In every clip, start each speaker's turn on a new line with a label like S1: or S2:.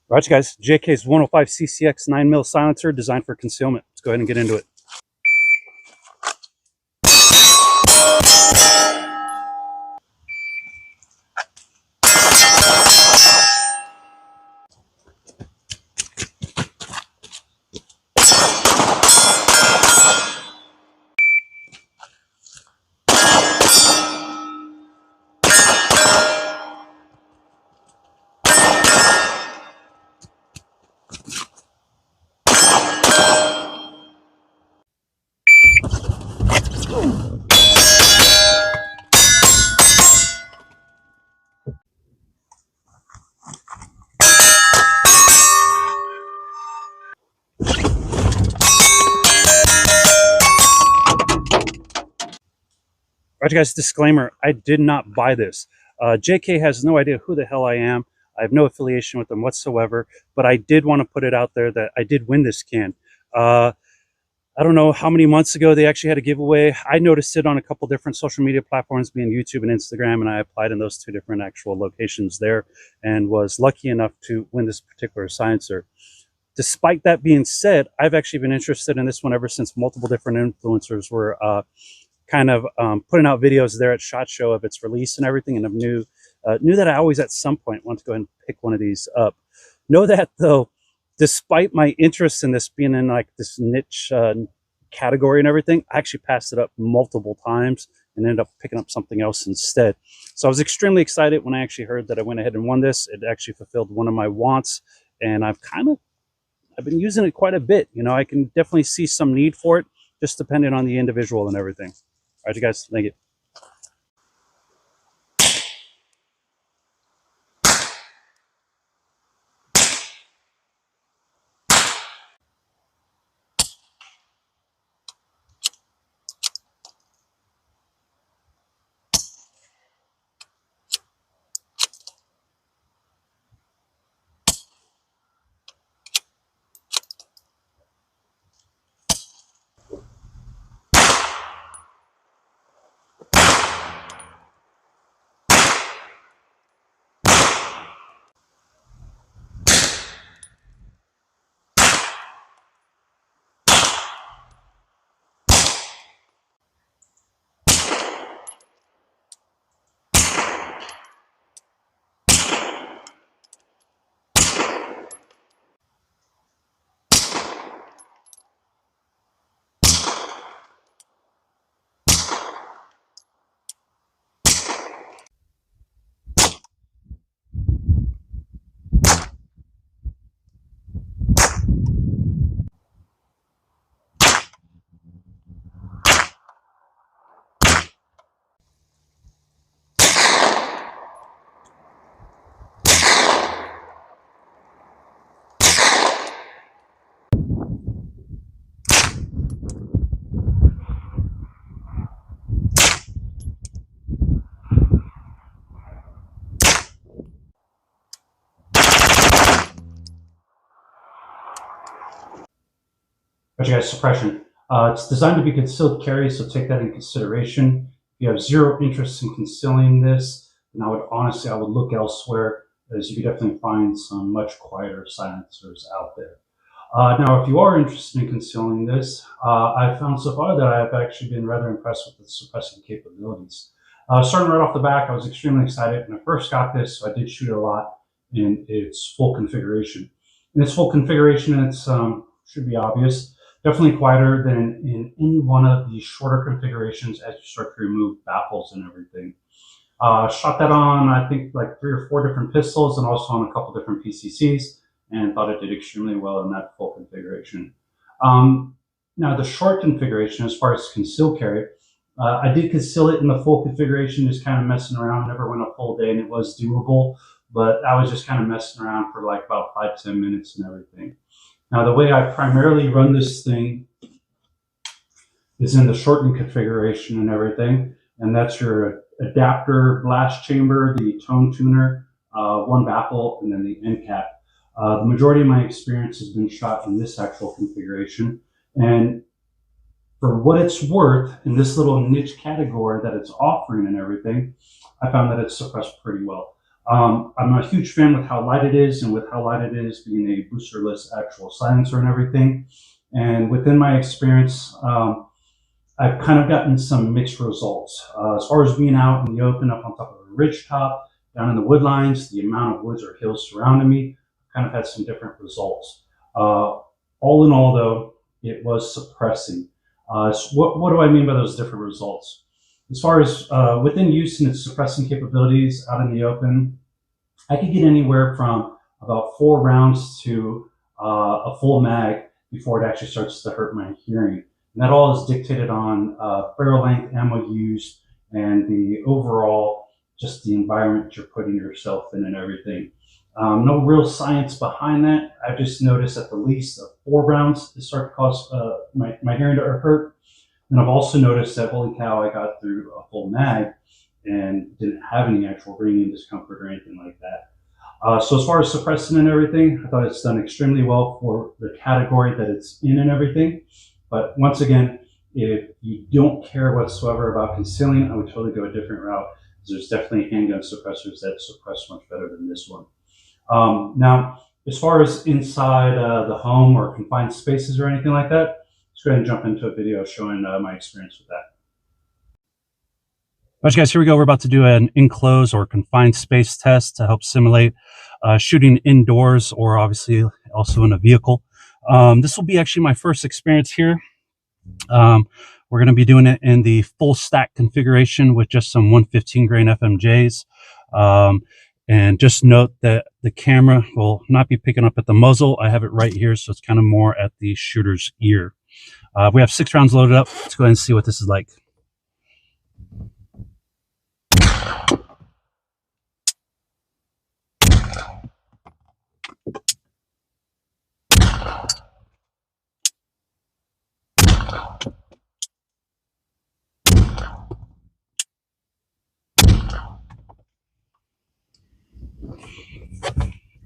S1: Right, guys, JK's 105 CCX 9mm silencer designed for concealment. Let's go ahead and get into it. Right, guys, disclaimer, I did not buy this. JK has no idea who the hell I am. I have no affiliation with them whatsoever, but I did want to put it out there that I did win this can. I don't know how many months ago they actually had a giveaway. I noticed it on a couple different social media platforms, being YouTube and Instagram, and I applied in those two different actual locations there and was lucky enough to win this particular silencer. Despite that being said, I've actually been interested in this one ever since multiple different influencers were kind of putting out videos there at SHOT Show of its release and everything, and I knew that I always at some point want to go ahead and pick one of these up. Know that though, despite my interest in this being in like this niche category and everything, I actually passed it up multiple times and ended up picking up something else instead. So I was extremely excited when I actually heard that I went ahead and won this. It actually fulfilled one of my wants, and I've been using it quite a bit. You know, I can definitely see some need for it, just depending on the individual and everything. All right, you guys, thank you. But you guys, suppression. It's designed to be concealed carry, so take that in consideration. If you have zero interest in concealing this, then I would look elsewhere, as you could definitely find some much quieter silencers out there. Now, if you are interested in concealing this, I've found so far that I've actually been rather impressed with the suppressing capabilities. Starting right off the back, I was extremely excited when I first got this, so I did shoot it a lot in its full configuration. In its full configuration, it's should be obvious. Definitely quieter than in any one of the shorter configurations as you start to remove baffles and everything. Shot that on, I think, like 3 or 4 different pistols and also on a couple different PCCs, and thought it did extremely well in that full configuration. Now, the short configuration, as far as conceal carry, I did conceal it in the full configuration, just kind of messing around. Never went a full day, and it was doable, but I was just kind of messing around for like about 5-10 minutes and everything. Now, the way I primarily run this thing is in the shortened configuration and everything, and that's your adapter blast chamber, the tone tuner, 1 baffle, and then the end cap. The majority of my experience has been shot in this actual configuration, and for what it's worth in this little niche category that it's offering and everything, I found that it's suppressed pretty well. I'm a huge fan with how light it is, and with how light it is being a boosterless actual silencer and everything. And within my experience, I've kind of gotten some mixed results. As far as being out in the open, up on top of a ridge top, down in the woodlines, the amount of woods or hills surrounding me, kind of had some different results. Uh, all in all, though, it was suppressing. What do I mean by those different results? As far as within use and its suppressing capabilities out in the open, I could get anywhere from about 4 rounds to a full mag before it actually starts to hurt my hearing. And that all is dictated on barrel length, ammo used, and the overall, just the environment you're putting yourself in and everything. No real science behind that. I've just noticed at the least of 4 rounds it start to cause my hearing to hurt. And I've also noticed that, holy cow, I got through a full mag and didn't have any actual ringing discomfort or anything like that. So as far as suppressing and everything, I thought it's done extremely well for the category that it's in and everything. But once again, if you don't care whatsoever about concealing, I would totally go a different route. There's definitely handgun suppressors that suppress much better than this one. Now, as far as inside the home or confined spaces or anything like that, let's go ahead and jump into a video showing my experience with that. All right, guys, here we go. We're about to do an enclosed or confined space test to help simulate shooting indoors or obviously also in a vehicle. This will be actually my first experience here. We're going to be doing it in the full stack configuration with just some 115 grain FMJs. And just note that the camera will not be picking up at the muzzle. I have it right here, so it's kind of more at the shooter's ear. We have 6 rounds loaded up. Let's go ahead and see what this is like.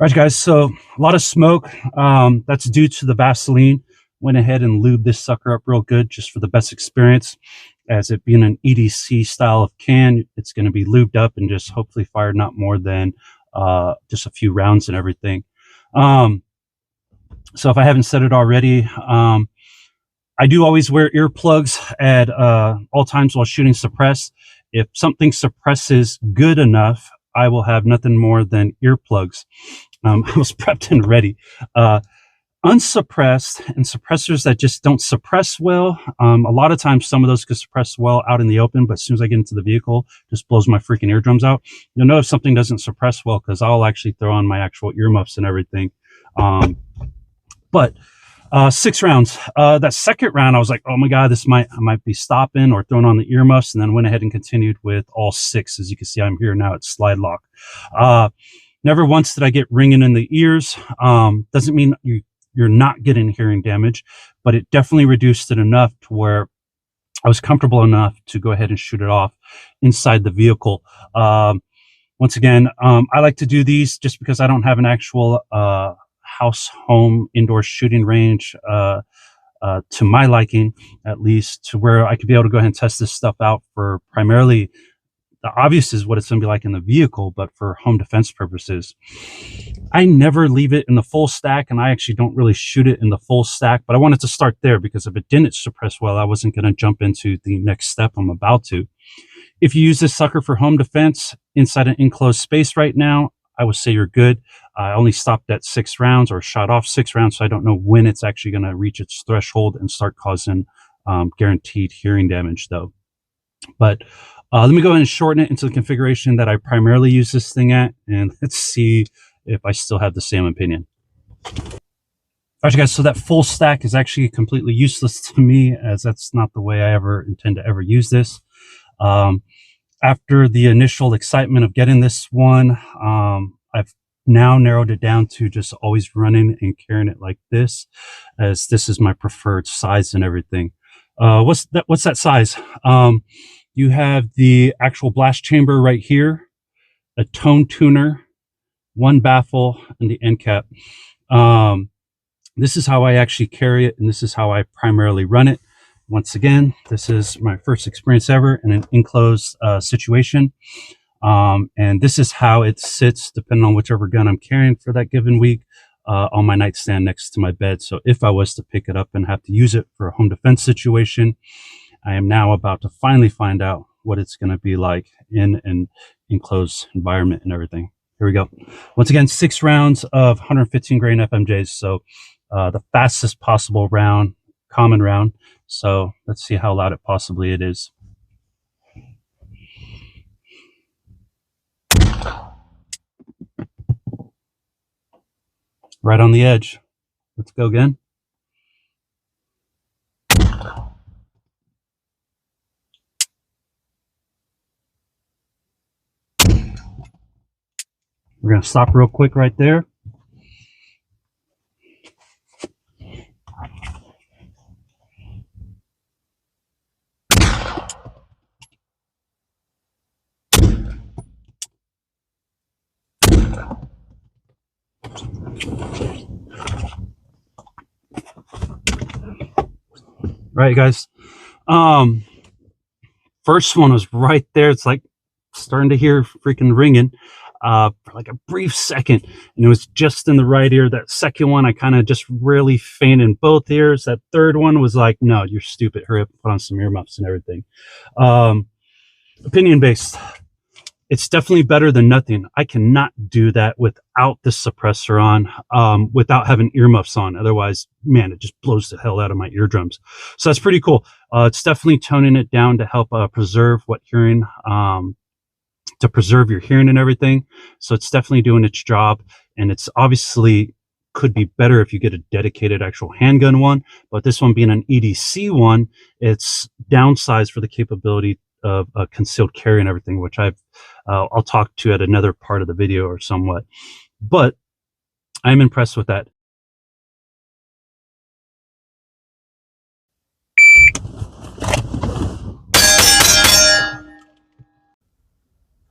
S1: All right, guys, so a lot of smoke. That's due to the Vaseline. Went ahead and lubed this sucker up real good just for the best experience. As it being an EDC style of can, it's going to be lubed up and just hopefully fired not more than just a few rounds and everything. So if I haven't said it already, I do always wear earplugs at all times while shooting suppress. If something suppresses good enough, I will have nothing more than earplugs. I was prepped and ready. Unsuppressed and suppressors that just don't suppress well. A lot of times some of those could suppress well out in the open, but as soon as I get into the vehicle, just blows my freaking eardrums out. You'll know if something doesn't suppress well because I'll actually throw on my actual earmuffs and everything. But 6 rounds. That second round, I was like, oh my God, I might be stopping or throwing on the earmuffs, and then went ahead and continued with all 6. As you can see, I'm here now at slide lock. Never once did I get ringing in the ears. Doesn't mean you're not getting hearing damage, but it definitely reduced it enough to where I was comfortable enough to go ahead and shoot it off inside the vehicle. Once again, I like to do these just because I don't have an actual house, home, indoor shooting range to my liking, at least, to where I could be able to go ahead and test this stuff out for primarily the obvious is what it's going to be like in the vehicle, but for home defense purposes. I never leave it in the full stack, and I actually don't really shoot it in the full stack, but I wanted to start there because if it didn't suppress well, I wasn't going to jump into the next step I'm about to. If you use this sucker for home defense inside an enclosed space right now, I would say you're good. I only stopped at 6 rounds or shot off 6 rounds, so I don't know when it's actually going to reach its threshold and start causing guaranteed hearing damage, though. But let me go ahead and shorten it into the configuration that I primarily use this thing at, and let's see if I still have the same opinion. All right, guys, so that full stack is actually completely useless to me, as that's not the way I ever intend to ever use this. After the initial excitement of getting this one, I've now narrowed it down to just always running and carrying it like this, as this is my preferred size and everything. What's that size? You have the actual blast chamber right here, a tone tuner, 1 baffle, and the end cap. This is how I actually carry it, and this is how I primarily run it. Once again, this is my first experience ever in an enclosed situation. And this is how it sits depending on whichever gun I'm carrying for that given week, on my nightstand next to my bed. So if I was to pick it up and have to use it for a home defense situation, I am now about to finally find out what it's going to be like in an enclosed environment and everything. Here we go. Once again, 6 rounds of 115 grain FMJs. So the fastest possible round, common round. So let's see how loud it possibly it is. Right on the edge. Let's go again. We're going to stop real quick right there. Right, guys. First one was right there. It's like starting to hear freaking ringing for like a brief second, and it was just in the right ear. That second one, I kind of just really faint in both ears. That third one was like, no, you're stupid. Hurry up, put on some earmuffs and everything. Opinion based. It's definitely better than nothing. I cannot do that without the suppressor on, without having earmuffs on. Otherwise, man, it just blows the hell out of my eardrums. So that's pretty cool. It's definitely toning it down to help preserve what hearing, to preserve your hearing and everything. So it's definitely doing its job. And it's obviously could be better if you get a dedicated actual handgun one. But this one being an EDC one, it's downsized for the capability of concealed carry and everything, which I'll talk to at another part of the video or somewhat. But I'm impressed with that.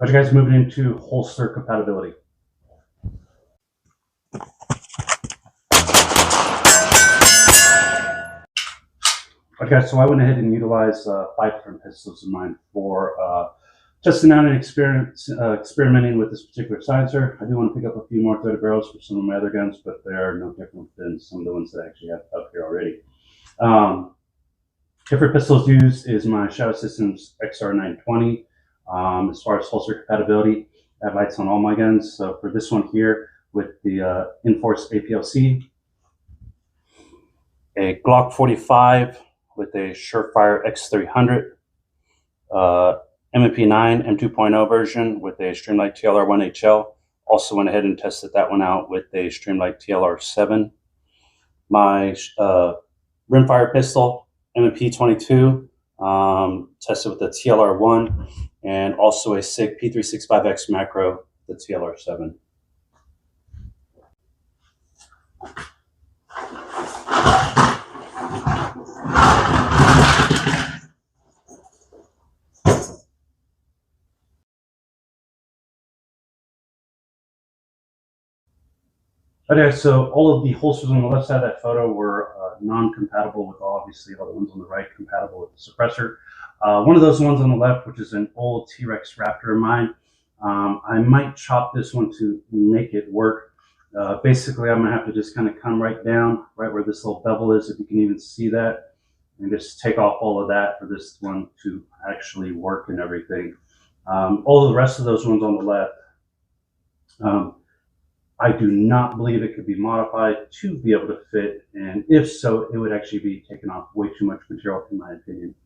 S1: Are you guys moving into holster compatibility? Okay, so I went ahead and utilized 5 different pistols of mine for testing out and experimenting with this particular silencer. I do want to pick up a few more threaded barrels for some of my other guns, but they're no different than some of the ones that I actually have up here already. Different pistols used is my Shadow Systems XR920. As far as holster compatibility, I have lights on all my guns. So for this one here with the Enforce APLC, a Glock 45 with a Surefire X300, MP9 M2.0 version with a Streamlight TLR1 HL. Also went ahead and tested that one out with a Streamlight TLR7. My rimfire pistol, MP22, tested with the TLR1, and also a SIG P365X macro, the TLR7. Okay, so all of the holsters on the left side of that photo were non-compatible with obviously all the ones on the right compatible with the suppressor. One of those ones on the left, which is an old T-Rex Raptor of mine, I might chop this one to make it work. Basically, I'm gonna have to just kind of come right down, right where this little bevel is, if you can even see that, and just take off all of that for this one to actually work and everything. All of the rest of those ones on the left, I do not believe it could be modified to be able to fit, and if so, it would actually be taking off way too much material, in my opinion.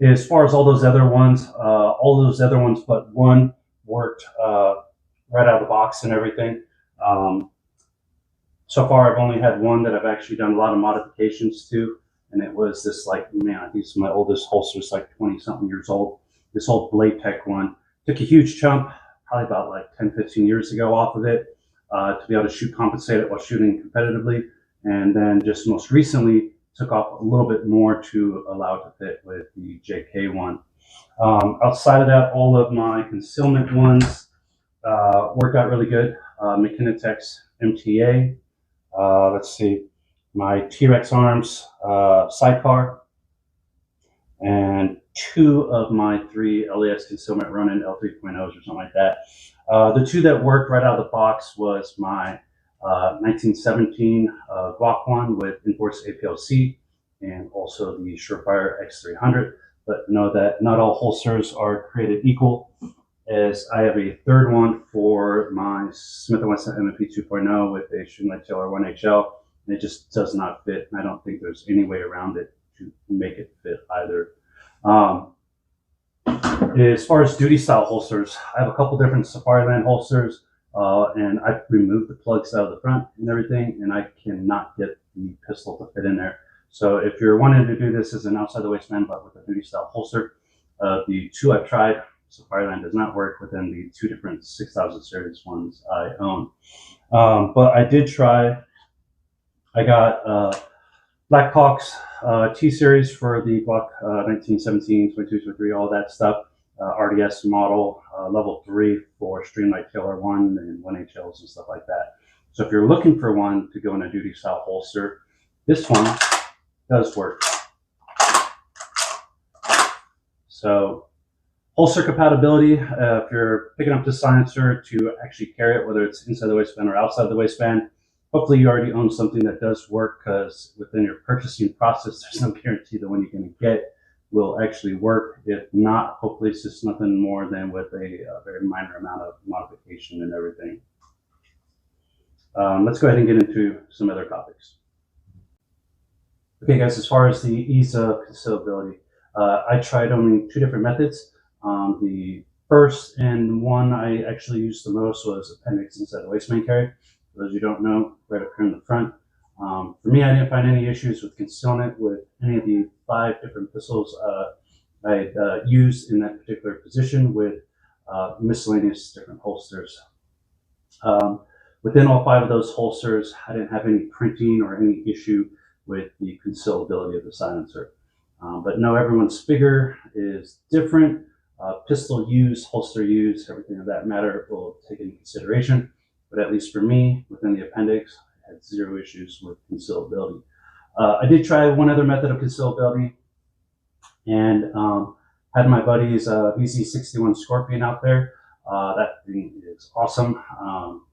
S1: As far as all those other ones but one worked right out of the box and everything. So far, I've only had one that I've actually done a lot of modifications to, and it was this, like, man, I think it's my oldest holster. It's like 20-something years old. This old Blade Tech one. Took a huge chunk, probably about like 10, 15 years ago off of it to be able to shoot compensated while shooting competitively. And then just most recently took off a little bit more to allow it to fit with the JK one. Outside of that, all of my concealment ones worked out really good. McKinney-Tex MTA. Let's see, my T-Rex Arms sidecar, and 2 of my 3 LES concealment Ronin-L 3.0s or something like that. The 2 that worked right out of the box was my 1917 Glock 1 with enforced APLC and also the Surefire X300. But know that not all holsters are created equal, as I have a third one for my Smith & Wesson M&P 2.0 with a Streamlight Tailor 1HL, and it just does not fit, and I don't think there's any way around it to make it fit either. As far as duty style holsters, I have a couple different Safariland holsters, and I've removed the plugs out of the front and everything, and I cannot get the pistol to fit in there. So if you're wanting to do this as an outside the waistband but with a duty style holster, the 2 I've tried, Safariland does not work within the 2 different 6000 series ones I own. But I did try, I got Blackhawk's T-Series for the Glock 1917, 22, 23, all that stuff. RDS model, level 3 for Streamlight Tailor 1 and 1HLs and stuff like that. So if you're looking for one to go in a duty style holster, this one does work. So holster compatibility, if you're picking up the silencer to actually carry it, whether it's inside the waistband or outside the waistband, hopefully you already own something that does work, because within your purchasing process, there's no guarantee that one you're going to get will actually work. If not, hopefully it's just nothing more than with a very minor amount of modification and everything. Let's go ahead and get into some other topics. Okay guys, as far as the ease of concealability, I tried only 2 different methods. The first and one I actually used the most was appendix inside the waistband carry. For those you don't know, right up here in the front. For me, I didn't find any issues with concealing it with any of the 5 different pistols I used in that particular position with miscellaneous different holsters. Within all 5 of those holsters, I didn't have any printing or any issue with the concealability of the silencer. But no, everyone's figure is different. Pistol use, holster use, everything of that matter will take into consideration. But at least for me, within the appendix, I had 0 issues with concealability. I did try one other method of concealability, and had my buddy's VZ61 Scorpion out there. That thing is awesome.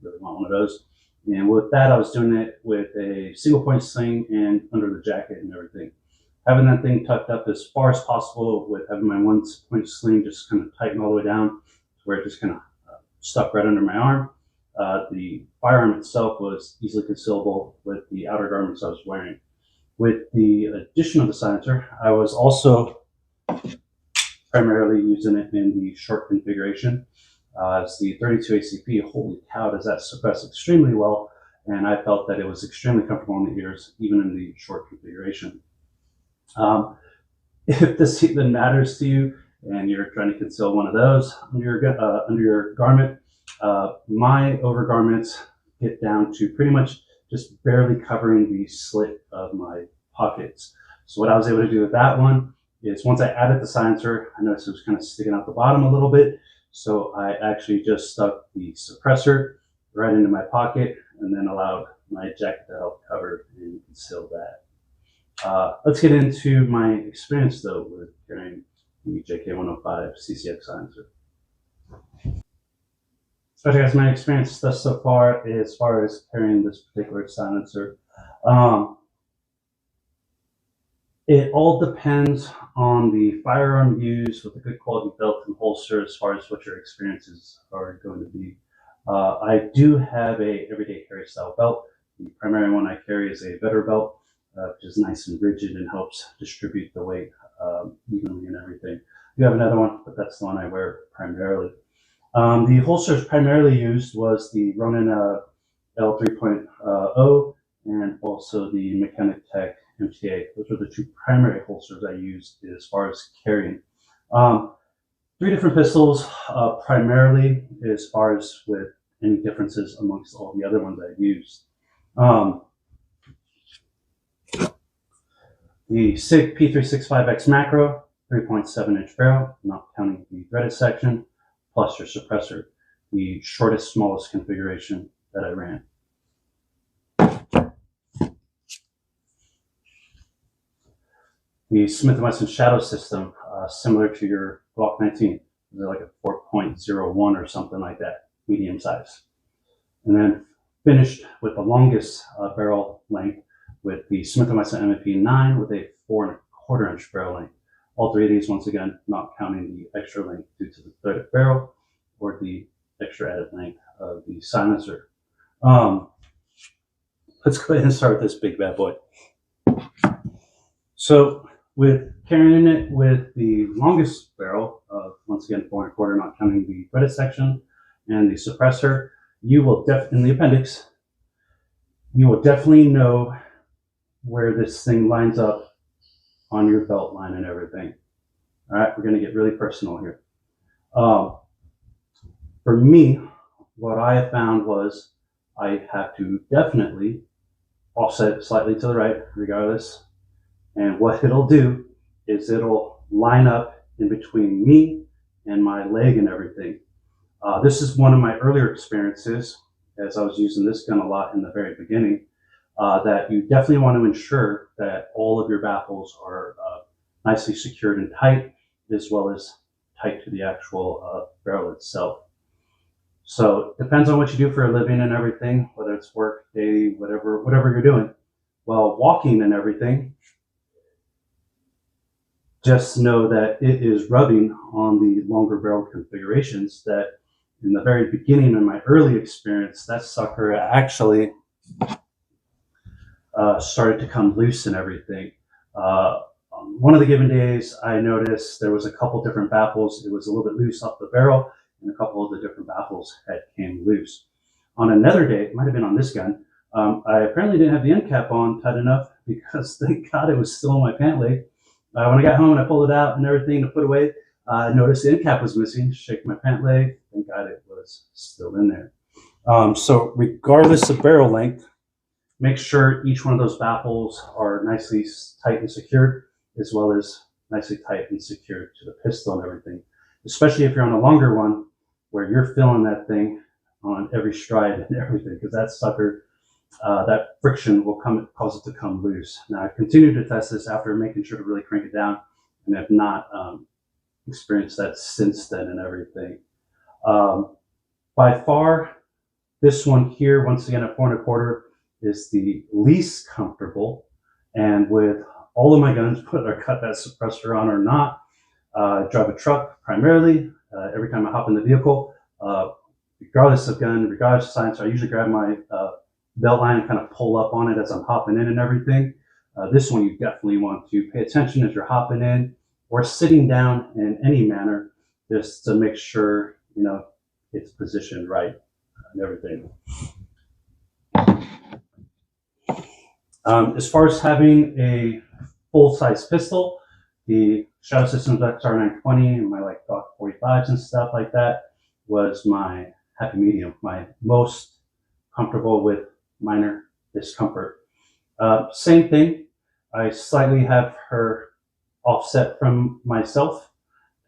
S1: Really want one of those. And with that, I was doing it with a single point sling and under the jacket and everything. Having that thing tucked up as far as possible with having my 1 point sling just kind of tighten all the way down to where it just kind of stuck right under my arm. The firearm itself was easily concealable with the outer garments I was wearing. With the addition of the silencer, I was also primarily using it in the short configuration. It's the 32 ACP. Holy cow, does that suppress extremely well, and I felt that it was extremely comfortable in the ears, even in the short configuration. If this even matters to you and you're trying to conceal one of those under your garment, my overgarments get down to pretty much just barely covering the slit of my pockets. So what I was able to do with that one is, once I added the silencer, I noticed it was kind of sticking out the bottom a little bit. So I actually just stuck the suppressor right into my pocket and then allowed my jacket to help cover and conceal that. Let's get into my experience though with carrying the JK105 CCX silencer. So guys, my experience thus so far as carrying this particular silencer. It all depends on the firearm used with a good quality belt and holster as far as what your experiences are going to be. I do have a everyday carry style belt. The primary one I carry is a Vetter belt, which is nice and rigid and helps distribute the weight evenly and everything. You have another one, but that's the one I wear primarily. The holsters primarily used was the Ronin-L 3.0 and also the Mechanic Tech MTA. Those were the 2 primary holsters I used as far as carrying. 3 different pistols, primarily as far as with any differences amongst all the other ones I've used. The SIG P365X macro, 3.7-inch barrel, not counting the threaded section, plus your suppressor, the shortest, smallest configuration that I ran. The Smith & Wesson Shadow system, similar to your Glock 19. They're like a 4.01 or something like that, medium size. And then finished with the longest barrel length with the Smith & Wesson M&P9 with a 4¼ inch barrel length. All three of these, once again, not counting the extra length due to the threaded barrel or the extra added length of the silencer. Let's go ahead and start with this big bad boy. So with carrying it with the longest barrel of, once again, 4¼ not counting the threaded section and the suppressor, you will in the appendix, you will definitely know where this thing lines up on your belt line and everything. All right, we're going to get really personal here. For me, what I have found was I have to definitely offset slightly to the right, regardless. And what it'll do is it'll line up in between me and my leg and everything. This is one of my earlier experiences, as I was using this gun a lot in the very beginning, that you definitely want to ensure that all of your baffles are nicely secured and tight, as well as tight to the actual barrel itself. So it depends on what you do for a living and everything, whether it's work, daily, whatever you're doing. While walking and everything, just know that it is rubbing on the longer barrel configurations that in the very beginning of my early experience, that sucker actually started to come loose and everything. One of the given days, I noticed there was a couple different baffles. It was a little bit loose off the barrel, and a couple of the different baffles had came loose. On another day, it might have been on this gun, I apparently didn't have the end cap on tight enough because thank God it was still on my pant leg. When I got home and I pulled it out and everything to put away, I noticed the end cap was missing. Shake my pant leg. Thank God it was still in there. So regardless of barrel length, make sure each one of those baffles are nicely tight and secured, as well as nicely tight and secured to the pistol and everything. Especially if you're on a longer one, where you're feeling that thing on every stride and everything, because that sucker, that friction will cause it to come loose. Now, I've continued to test this after making sure to really crank it down, and have not experienced that since then and everything. By far, this one here, once again at 4¼ is the least comfortable. And with all of my guns, whether I cut that suppressor on or not, drive a truck primarily. Every time I hop in the vehicle, regardless of gun, regardless of silencer, I usually grab my belt line and kind of pull up on it as I'm hopping in and everything. This one you definitely want to pay attention as you're hopping in or sitting down in any manner, just to make sure it's positioned right and everything. As far as having a full-size pistol, the Shadow Systems XR920 and my Glock 45s and stuff like that was my happy medium, my most comfortable with minor discomfort. Same thing, I slightly have her offset from myself,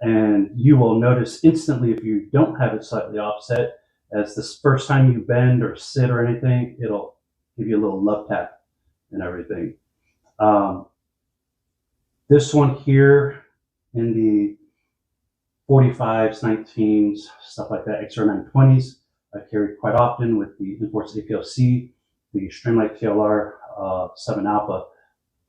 S1: and you will notice instantly if you don't have it slightly offset, as this first time you bend or sit or anything, it'll give you a little love tap and everything. This one here in the 45s, 19s, stuff like that, XR920s, I carry quite often with the Enforced APLC, the Streamlight TLR 7 Alpha.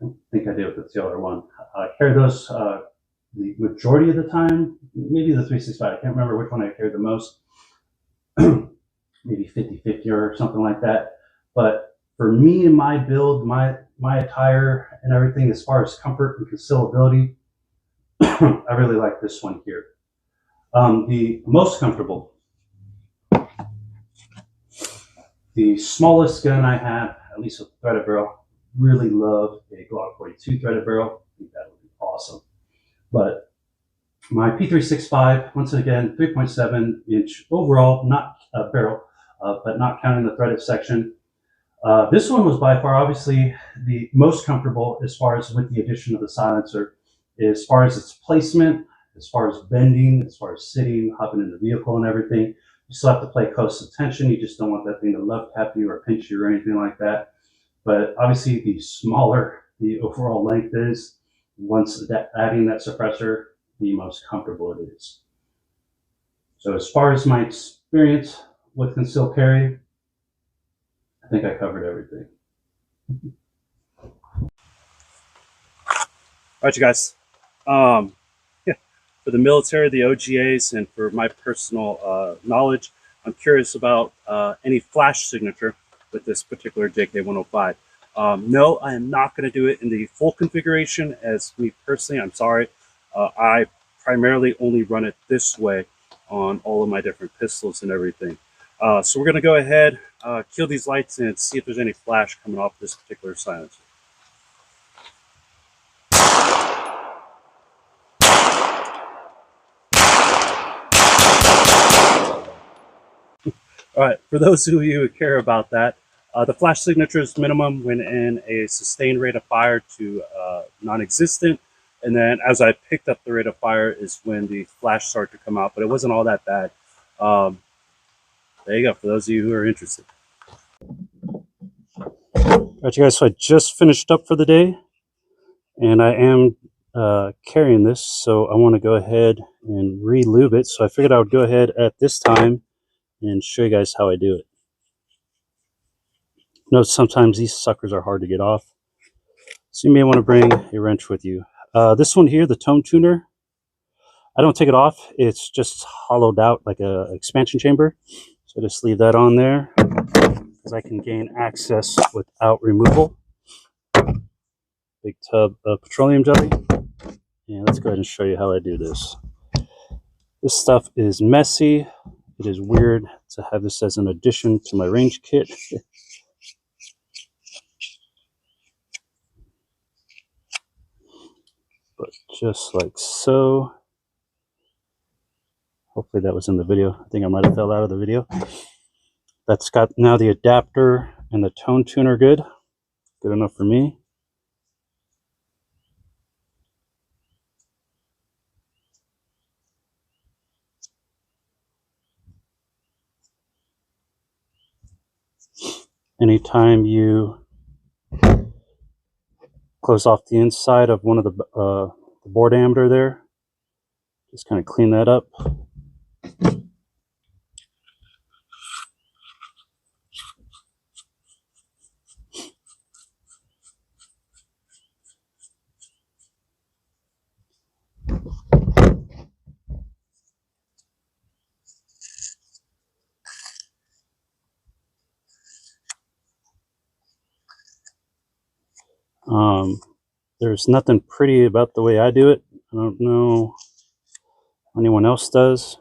S1: I don't think I did with the TLR 1. I carry those the majority of the time, maybe the 365. I can't remember which one I carried the most. Maybe 50-50 or something like that. But for me and my build, my attire and everything, as far as comfort and concealability, I really like this one here. The most comfortable, the smallest gun I have, at least with threaded barrel, really love a Glock 42 threaded barrel. I think that would be awesome. But my P365, once again, 3.7 inch overall, not barrel, but not counting the threaded section. This one was by far, obviously, the most comfortable as far as with the addition of the silencer, as far as its placement, as far as bending, as far as sitting, hopping in the vehicle and everything. You still have to play close attention. You just don't want that thing to love tap you or pinch you or anything like that. But obviously, the smaller the overall length is, once adding that suppressor, the most comfortable it is. So as far as my experience with concealed carry, I think I covered everything.
S2: All right, you guys. Um, yeah, for the military, the OGAs, and for my personal knowledge, I'm curious about any flash signature with this particular JK105. No, I am not going to do it in the full configuration. As me personally, I'm sorry. I primarily only run it this way on all of my different pistols and everything. So we're going to go ahead, kill these lights, and see if there's any flash coming off this particular silencer. All right, for those of you who care about that, the flash signature's minimum went in a sustained rate of fire to non-existent, and then as I picked up the rate of fire is when the flash started to come out, but it wasn't all that bad. There you go, for those of you who are interested. All right, you guys, so I just finished up for the day, and I am carrying this, so I want to go ahead and re-lube it, so I figured I would go ahead at this time and show you guys how I do it. Note sometimes these suckers are hard to get off, so you may want to bring a wrench with you. This one here, the tone tuner, I don't take it off. It's just hollowed out like a expansion chamber. So just leave that on there because I can gain access without removal. Big tub of petroleum jelly. And let's go ahead and show you how I do this. This stuff is messy. It is weird to have this as an addition to my range kit. But just like so. Hopefully that was in the video. I think I might have fell out of the video. That's got now the adapter and the tone tuner good. Good enough for me. Anytime you close off the inside of one of the bore diameter there, just kind of clean that up. There's nothing pretty about the way I do it. I don't know if anyone else does,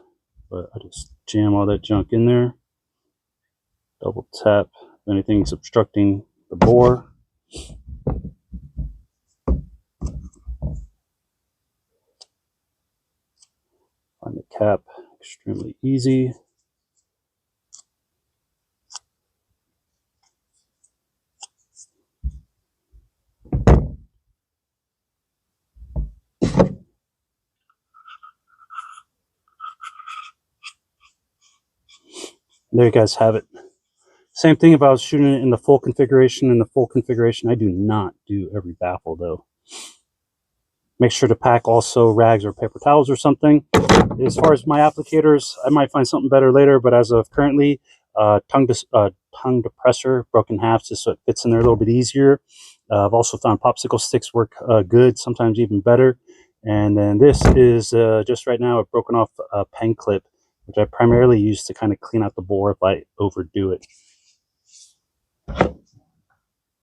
S2: but I just jam all that junk in there. Double tap if anything's obstructing the bore. Find the cap extremely easy. There you guys have it. Same thing if I was shooting it in the full configuration. In the full configuration, I do not do every baffle though. Make sure to pack also rags or paper towels or something. As far as my applicators, I might find something better later, but as of currently, tongue depressor broken half just so it fits in there a little bit easier. I've also found popsicle sticks work good, sometimes even better. And then this is just right now a broken off pen clip, which I primarily use to kind of clean out the bore if I overdo it.